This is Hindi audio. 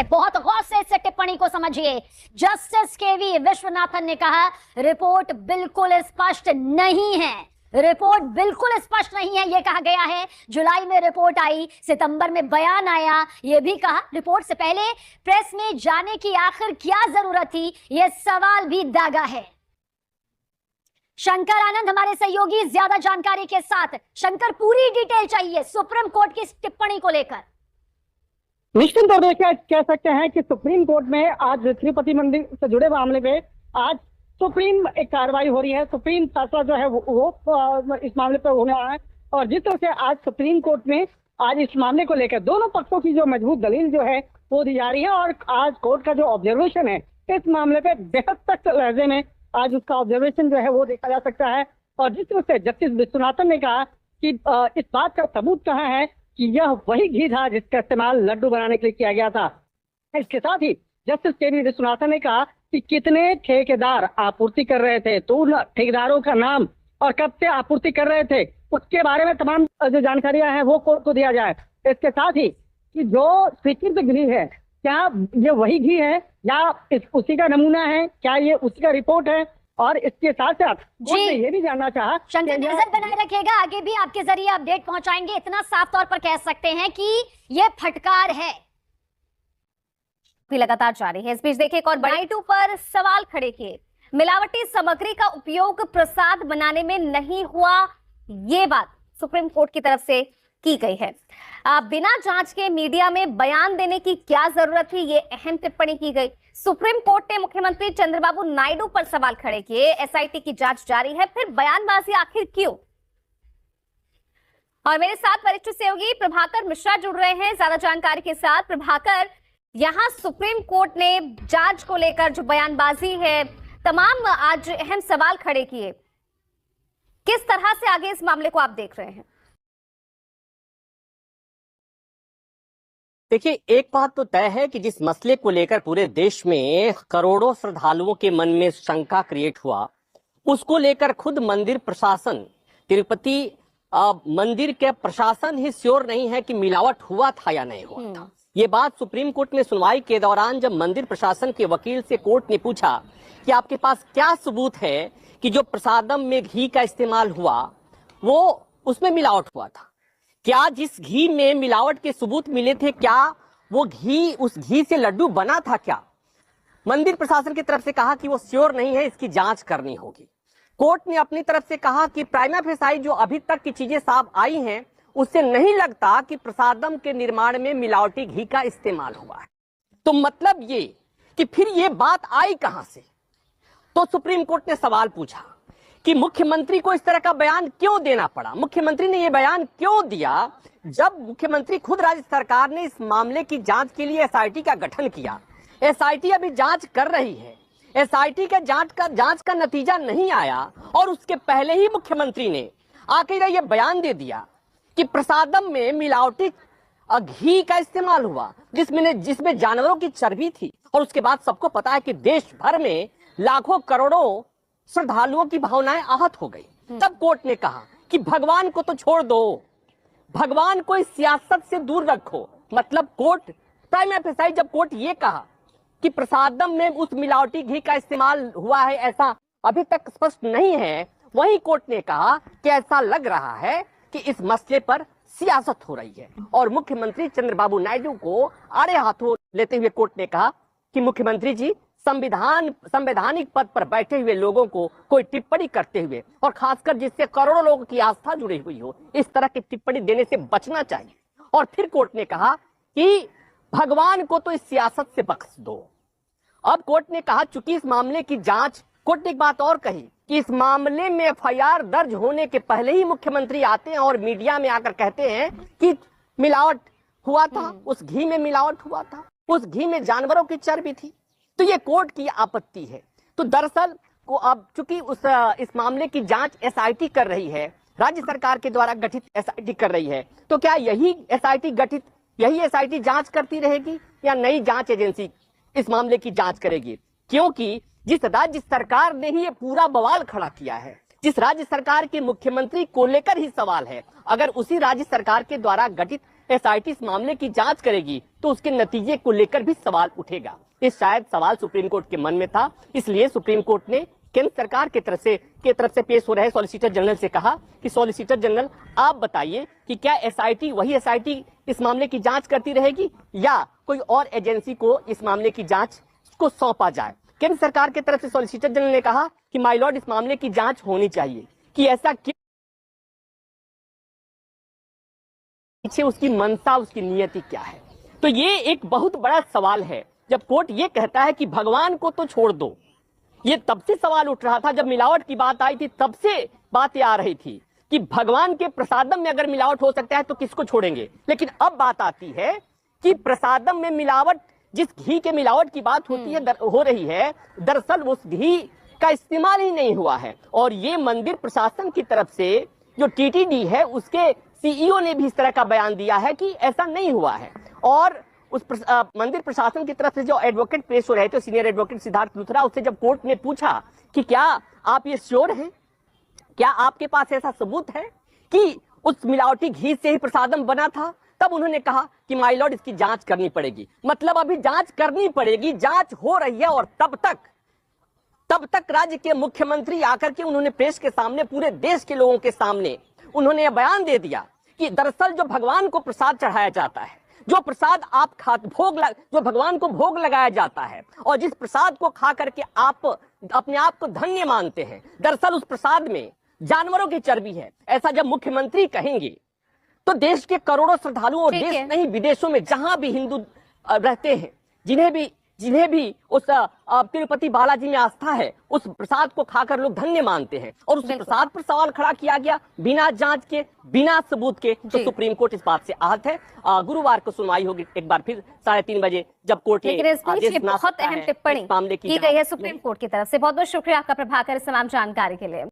बहुत गौर से इस टिप्पणी को समझिए। जस्टिस केवी विश्वनाथन ने कहा रिपोर्ट बिल्कुल स्पष्ट नहीं है, रिपोर्ट बिल्कुल स्पष्ट नहीं है, यह कहा गया है। जुलाई में रिपोर्ट आई, सितंबर में बयान आया, यह भी कहा रिपोर्ट से पहले प्रेस में जाने की आखिर क्या जरूरत थी, यह सवाल भी दागा है। शंकर आनंद हमारे सहयोगी ज्यादा जानकारी के साथ। शंकर, पूरी डिटेल चाहिए सुप्रीम कोर्ट की टिप्पणी को लेकर। निश्चित तौर पर कह सकते हैं कि सुप्रीम कोर्ट में आज तिरुपति मंदिर से जुड़े मामले में आज सुप्रीम एक कार्रवाई हो रही है। सुप्रीम फैसला जो है वो इस मामले पर होने वाला है। और जिस तरह से आज सुप्रीम कोर्ट में आज इस मामले को लेकर दोनों पक्षों की जो मजबूत दलील जो है वो दी जा रही है। और आज कोर्ट का जो ऑब्जर्वेशन है इस मामले पे बेहद सख्त लहजे में आज उसका ऑब्जर्वेशन जो है वो देखा जा सकता है। और जिस तरह से जस्टिस विश्वनाथन ने कहा कि इस बात का सबूत कहाँ है कि यह वही घी था जिसका इस्तेमाल लड्डू बनाने के लिए किया गया था। इसके साथ ही जस्टिस केवी विश्वनाथन ने कहा कि कितने ठेकेदार आपूर्ति कर रहे थे, तो उन ठेकेदारों का नाम और कब से आपूर्ति कर रहे थे उसके बारे में तमाम जो जानकारियां हैं वो कोर्ट को दिया जाए। इसके साथ ही कि जो स्वीकृत घी है क्या ये वही घी है या उसी का नमूना है, क्या ये उसी का रिपोर्ट है। और इसके साथ साथ ये भी जानना चाहा, शंकर नजर बनाए रखिएगा, आगे भी आपके जरिए अपडेट पहुंचाएंगे। इतना साफ तौर पर कह सकते हैं कि ये फटकार है भी लगातार जारी है। इस बीच देखिए एक और बड़ी पर सवाल खड़े किए, मिलावटी सामग्री का उपयोग प्रसाद बनाने में नहीं हुआ, ये बात सुप्रीम कोर्ट की तरफ से की गई है। बिना जांच के मीडिया में बयान देने की क्या जरूरत थी, ये अहम टिप्पणी की गई। सुप्रीम कोर्ट ने मुख्यमंत्री चंद्रबाबू नायडू पर सवाल खड़े किए, एसआईटी की जांच जारी है, फिर बयानबाजी आखिर क्यों। और मेरे साथ वरिष्ठ सहयोगी प्रभाकर मिश्रा जुड़ रहे हैं ज्यादा जानकारी के साथ। प्रभाकर, यहां सुप्रीम कोर्ट ने जांच को लेकर जो बयानबाजी है, तमाम आज अहम सवाल खड़े किए, किस तरह से आगे इस मामले को आप देख रहे हैं? देखिए, एक बात तो तय है कि जिस मसले को लेकर पूरे देश में करोड़ों श्रद्धालुओं के मन में शंका क्रिएट हुआ, उसको लेकर खुद मंदिर प्रशासन, तिरुपति मंदिर के प्रशासन ही श्योर नहीं है कि मिलावट हुआ था या नहीं हुआ था। ये बात सुप्रीम कोर्ट में सुनवाई के दौरान जब मंदिर प्रशासन के वकील से कोर्ट ने पूछा कि आपके पास क्या सबूत है कि जो प्रसादम में घी का इस्तेमाल हुआ वो उसमें मिलावट हुआ था, क्या जिस घी में मिलावट के सबूत मिले थे क्या वो घी उस घी से लड्डू बना था क्या। मंदिर प्रशासन की तरफ से कहा कि वो श्योर नहीं है, इसकी जांच करनी होगी। कोर्ट ने अपनी तरफ से कहा कि प्राइमा फेसाई जो अभी तक की चीजें साफ आई हैं उससे नहीं लगता कि प्रसादम के निर्माण में मिलावटी घी का इस्तेमाल हुआ है। तो मतलब ये कि फिर ये बात आई कहां से। तो सुप्रीम कोर्ट ने सवाल पूछा कि मुख्यमंत्री को इस तरह का बयान क्यों देना पड़ा, मुख्यमंत्री ने यह बयान क्यों दिया जब मुख्यमंत्री खुद राज्य सरकार ने इस मामले की जांच के लिए एसआईटी का गठन किया। एसआईटी अभी जांच कर रही है, एसआईटी के जांच का नतीजा नहीं आया और उसके पहले ही मुख्यमंत्री ने आखिर यह बयान दे दिया कि प्रसादम में मिलावटी घी का इस्तेमाल हुआ जिसमें जानवरों की चर्बी थी। और उसके बाद सबको पता है कि देश भर में लाखों करोड़ों श्रद्धालुओं की भावनाएं आहत हो गई। तब कोर्ट ने कहा कि भगवान को तो छोड़ दो, भगवान को इस सियासत से दूर रखो। मतलब कोर्ट प्राइमा फेसाई जब कोर्ट ये कहा कि प्रसादम में उस मिलावटी घी का इस्तेमाल हुआ है ऐसा अभी तक स्पष्ट नहीं है, वही कोर्ट ने कहा कि ऐसा लग रहा है कि इस मसले पर सियासत हो रही है। और मुख्यमंत्री चंद्रबाबू नायडू को आड़े हाथों लेते हुए कोर्ट ने कहा कि मुख्यमंत्री जी संवैधानिक पद पर बैठे हुए लोगों को कोई टिप्पणी करते हुए और खासकर जिससे करोड़ों लोगों की आस्था जुड़ी हुई हो, इस तरह की टिप्पणी देने से बचना चाहिए। और फिर कोर्ट ने कहा कि भगवान को तो इस सियासत से बख्श दो। अब कोर्ट ने कहा चूंकि इस मामले की जांच, कोर्ट ने एक बात और कही कि इस मामले में एफआईआर दर्ज होने के पहले ही मुख्यमंत्री आते हैं और मीडिया में आकर कहते हैं कि मिलावट हुआ था, उस घी में मिलावट हुआ था, उस घी में जानवरों की चर्बी थी। तो ये कोर्ट की आपत्ति है। तो दरअसल को अब चूंकि इस मामले की जांच एसआईटी कर रही है, राज्य सरकार के द्वारा गठित एसआईटी कर रही है, तो क्या यही एसआईटी जांच करती रहेगी या नई जांच एजेंसी इस मामले की जांच करेगी? क्योंकि जिस राज्य सरकार ने ही ये पूरा बवाल खड़ा किया है, जिस राज्य सरकार के मुख्यमंत्री को लेकर ही सवाल है, अगर उसी राज्य सरकार के द्वारा गठित एसआईटी इस मामले की जांच करेगी तो उसके नतीजे को लेकर भी सवाल उठेगा। ये शायद सवाल सुप्रीम कोर्ट के मन में था, इसलिए सुप्रीम कोर्ट ने केंद्र सरकार की तरफ से पेश हो रहे सॉलिसिटर जनरल से कहा कि सॉलिसिटर जनरल आप बताइए कि क्या एसआईटी वही एसआईटी इस मामले की जांच करती रहेगी या कोई और एजेंसी को इस मामले की जांच को सौंपा जाए। केंद्र सरकार की तरफ से सॉलिसिटर जनरल ने कहा कि माय लॉर्ड, इस मामले की जांच होनी चाहिए कि ऐसा क्यों, पीछे उसकी मंशा, उसकी नियति क्या है। तो ये एक बहुत बड़ा सवाल है। जब कोर्ट ये कहता है कि भगवान को तो छोड़ दो, ये तब से सवाल उठ रहा था जब मिलावट की बात आई थी, तब से बातें आ रही थी कि भगवान के प्रसादम में अगर मिलावट हो सकता है तो किसको छोड़ेंगे। लेकिन अब बात आती है कि प्रसादम में मिलावट, जिस घी के मिलावट की बात होती है हो रही है, दरअसल उस घी का इस्तेमाल ही नहीं हुआ है। और ये मंदिर प्रशासन की तरफ से जो टीटीडी है उसके सीईओ ने भी इस तरह का बयान दिया है कि ऐसा नहीं हुआ है। और उस मंदिर प्रशासन की तरफ से जो एडवोकेट पेश हो रहे थे, सीनियर एडवोकेट सिद्धार्थ लुथरा, उससे जब कोर्ट ने पूछा कि क्या आप ये श्योर हैं, क्या आपके पास ऐसा सबूत है कि उस मिलावटी घी से ही प्रसादम बना था, तब उन्होंने कहा कि माय लॉर्ड, इसकी जांच करनी पड़ेगी। मतलब अभी जांच करनी पड़ेगी, जांच हो रही है। और तब तक राज्य के मुख्यमंत्री आकर के उन्होंने प्रेस के सामने, पूरे देश के लोगों के सामने उन्होंने यह बयान दे दिया कि दरअसल जो भगवान को प्रसाद चढ़ाया जाता है, जो प्रसाद आप जो भगवान को भोग लगाया जाता है और जिस प्रसाद को खा करके आप अपने आप को धन्य मानते हैं, दरअसल उस प्रसाद में जानवरों की चर्बी है। ऐसा जब मुख्यमंत्री कहेंगे तो देश के करोड़ों श्रद्धालुओं और देश नहीं विदेशों में जहां भी हिंदू रहते हैं, जिन्हें भी उस तिरुपति बालाजी में आस्था है, उस प्रसाद को खाकर लोग धन्य मानते हैं और उस प्रसाद पर सवाल खड़ा किया गया बिना जांच के, बिना सबूत के, तो सुप्रीम कोर्ट इस बात से आहत है। गुरुवार को सुनवाई होगी एक बार फिर 3:30 बजे, जब कोर्ट ने बहुत अहम टिप्पणी की गई है सुप्रीम कोर्ट की तरफ से। बहुत बहुत शुक्रिया आपका प्रभाकर इस तमाम जानकारी के लिए।